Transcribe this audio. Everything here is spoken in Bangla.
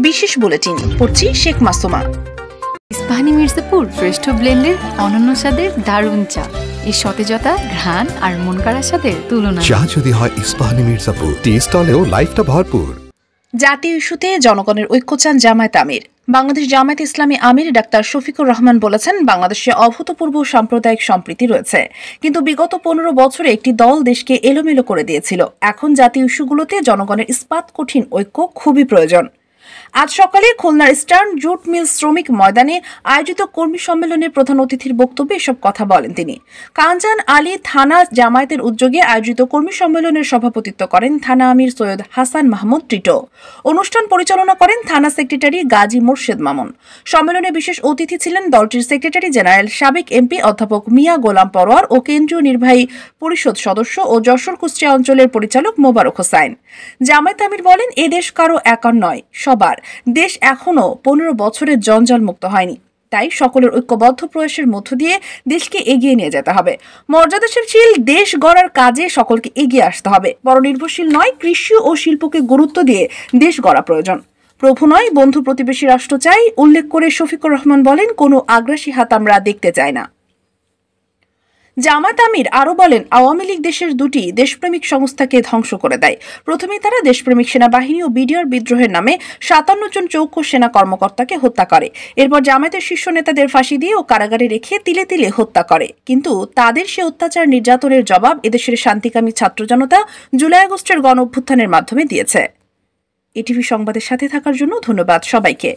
বিশেষ বুলেটিন পড়ছি শেখ মাসুমা। ইস্পাহানি মির্জাপুর শ্রেষ্ঠ ব্লেন্ডের অনন্য স্বাদের দারুণ চা। এই সতেজতা, ঘ্রাণ আর মন কাড়া স্বাদের তুলনা। চা যদি হয় ইস্পাহানি মির্জাপুর, টেস্ট হলেও লাইফটা ভরপুর। জাতীয় ইস্যুতে জনগণের ঐক্য চান জামায়াত আমির। বাংলাদেশ জামায়াত ইসলামী আমির ডাক্তার শফিকুর রহমান বলেছেন, বাংলাদেশে অভূতপূর্ব সাম্প্রদায়িক সম্প্রীতি রয়েছে, কিন্তু বিগত 15 বছরে একটি দল দেশকে এলোমেলো করে দিয়েছিল। এখন জাতীয় ইস্যুগুলোতে জনগণের ইস্পাত কঠিন ঐক্য খুবই প্রয়োজন। আজ সকালে খুলনার ইস্টার্ন জুট মিল শ্রমিক ময়দানে আয়োজিত কর্মী সম্মেলনের প্রধান অতিথির বক্তব্যে এসব কথা বলেন তিনি। কাঞ্জান আলী থানা জামায়াতের উদ্যোগে আয়োজিত কর্মী সম্মেলনের সভাপতিত্ব করেন থানা আমির সৈয়দ হাসান মাহমুদ টিটো। অনুষ্ঠান পরিচালনা করেন থানা সেক্রেটারি গাজী মোর্শেদ মামুন। সম্মেলনে বিশেষ অতিথি ছিলেন দলটির সেক্রেটারি জেনারেল সাবেক এমপি অধ্যাপক মিয়া গোলাম পরোয়ার ও কেন্দ্রীয় নির্বাহী পরিষদ সদস্য ও যশোর কুষ্টিয়া অঞ্চলের পরিচালক মোবারক হোসাইন। জামায়াত আমির বলেন, এ দেশ কারো একার নয়, সবার। দেশ এখনো 15 বছরের জঞ্জাল মুক্ত হয়নি, তাই সকলের ঐক্যবদ্ধ প্রয়াসের মধ্য দিয়ে দেশকে এগিয়ে নিয়ে যেতে হবে। মর্যাদাশীল দেশ গড়ার কাজে সকলকে এগিয়ে আসতে হবে। বড় নির্ভরশীল নয়, কৃষি ও শিল্পকে গুরুত্ব দিয়ে দেশ গড়া প্রয়োজন। প্রভু নয়, বন্ধু প্রতিবেশী রাষ্ট্র চাই। উল্লেখ করে শফিকুর রহমান বলেন, কোনো আগ্রাসী হাত আমরা দেখতে চাই না। জামায়াত আমির আরও বলেন, আওয়ামী লীগ দেশের দুটি দেশপ্রেমিক সংস্থাকে ধ্বংস করে দেয়। প্রথমে তারা দেশপ্রেমিক সেনাবাহিনী ও বিডিআর বিদ্রোহের নামে 57 জন চৌক্ষ সেনা কর্মকর্তাকে হত্যা করে। এরপর জামায়াতের শীর্ষ নেতাদের ফাঁসি দিয়ে ও কারাগারে রেখে তিলে তিলে হত্যা করে। কিন্তু তাদের সে অত্যাচার নির্যাতনের জবাব এদেশের শান্তিকামী ছাত্র জনতা জুলাই আগস্টের গণ অভ্যুত্থানের মাধ্যমে দিয়েছে। এটিভি সংবাদের সাথে থাকার জন্য ধন্যবাদ সবাইকে।